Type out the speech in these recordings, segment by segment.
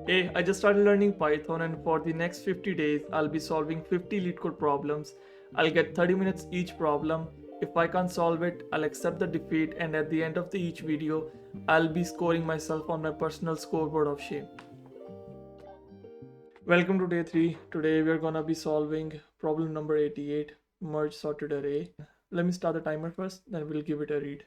Hey, I just started learning Python, and for the next 50 days, I'll be solving 50 LeetCode problems. I'll get 30 minutes each problem. If I can't solve it, I'll accept the defeat, and at the end of each video, I'll be scoring myself on my personal scoreboard of shame. Welcome to day 3. Today, we're gonna be solving problem number 88, merge sorted array. Let me start the timer first, then we'll give it a read.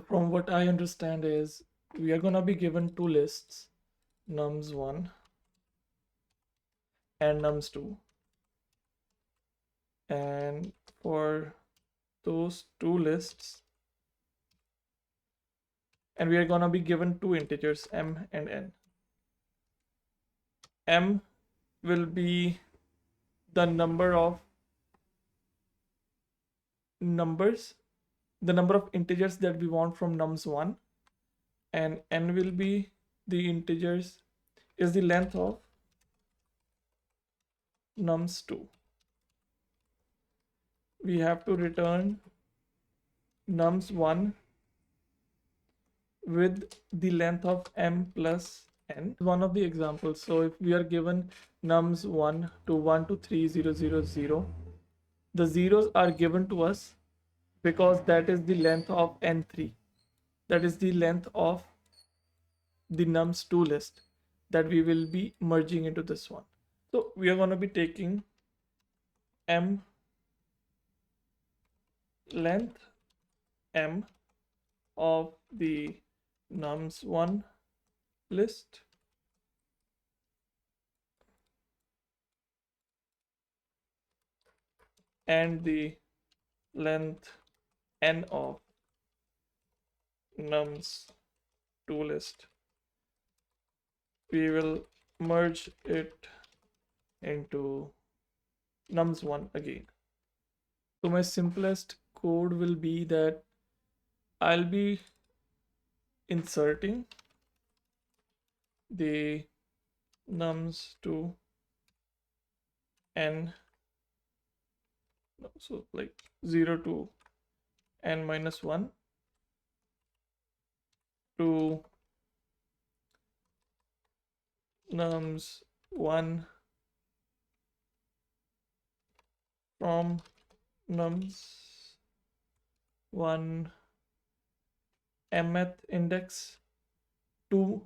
From what I understand is we are gonna be given two lists, nums1 and nums2, and for those two lists, and we are gonna be given two integers, m and n. M will be the number of numbers, the number of integers that we want from nums1, and n will be the integers, is the length of nums2. We have to return nums1 with the length of m plus n. One of the examples. So if we are given nums1 to 1 to 3 0 0 0, the zeros are given to us because that is the length of n3. That is the length of the nums2 list that we will be merging into this one. So we are going to be taking m length m of the nums1 list and the length n of nums2 list. We will merge it into nums1 again. So my simplest code will be that I'll be inserting the nums2 n, so like 0 to n minus 1 to nums1 from nums1 mth index to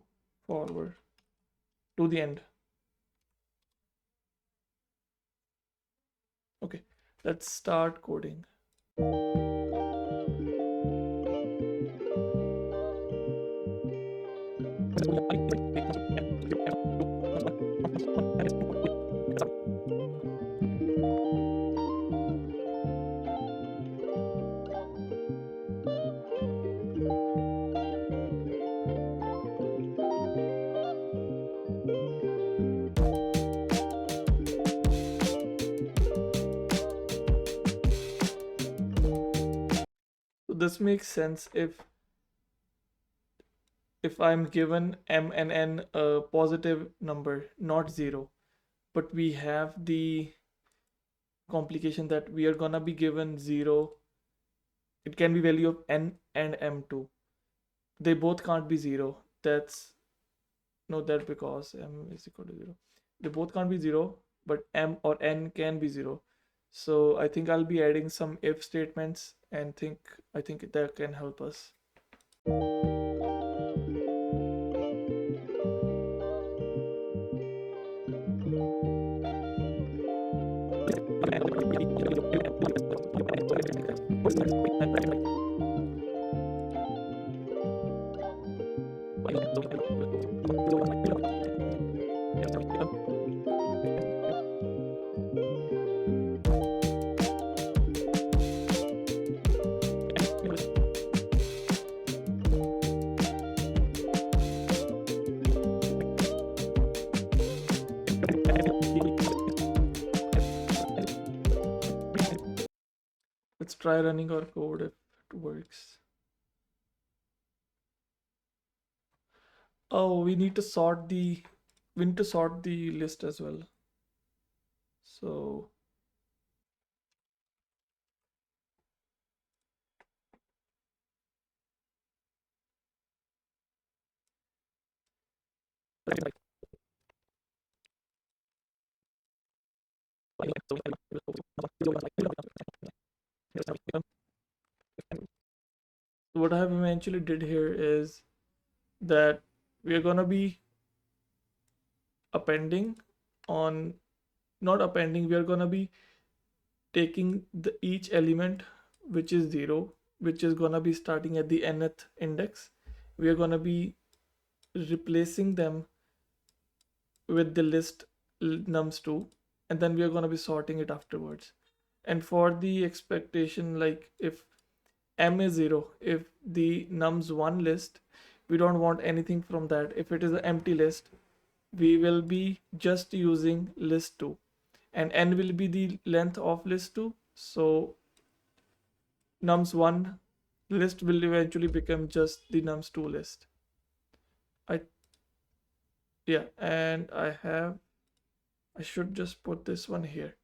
forward to the end. Okay, let's start coding. So this makes sense if I'm given m and n a positive number, not 0, but we have the complication that we are gonna be given 0. It can be value of n and m2. They both can't be 0. That's because m is equal to 0. They both can't be 0, but m or n can be 0. So I think I'll be adding some if statements and I think that can help us. try running our code if it works. Oh, we need to sort the list as well. So what I have eventually did here is that we are gonna be appending on not appending, we are gonna be taking each element which is 0, which is gonna be starting at the nth index. We are gonna be replacing them with the list nums2, and then we are gonna be sorting it afterwards. And for the expectation, like if m is 0, if the nums1 list, we don't want anything from that. If it is an empty list, we will be just using list2, and n will be the length of list2. So nums1 list will eventually become just the nums2 list. Yeah, and I should just put this one here.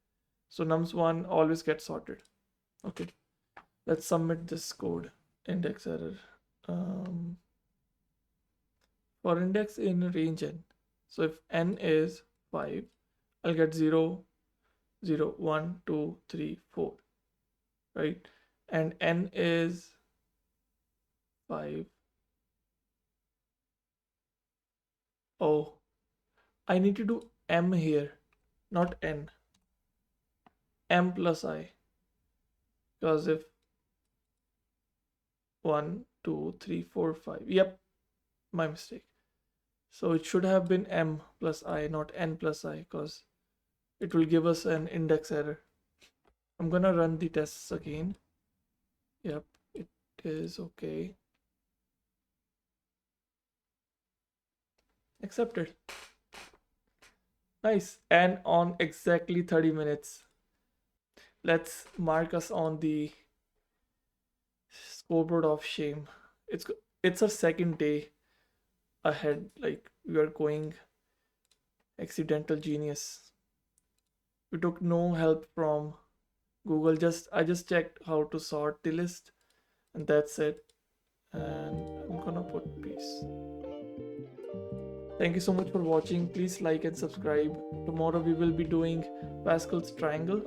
So nums1 always gets sorted. Okay, let's submit this code. Index error. For index in range n. So if n is 5, I'll get 0, 0, 1, 2, 3, 4, right? And n is 5. Oh, I need to do m here, not n. M plus I. Because if 1, 2, 3, 4, 5. Yep, my mistake. So it should have been m plus I, not n plus I, because it will give us an index error. I'm gonna run the tests again. Yep, it is okay. Accepted. Nice. And on exactly 30 minutes. Let's mark us on the scoreboard of shame. It's our second day ahead. Like we are going accidental genius. We took no help from Google. I just checked how to sort the list, and that's it. And I'm gonna put peace. Thank you so much for watching. Please like and subscribe. Tomorrow we will be doing Pascal's triangle.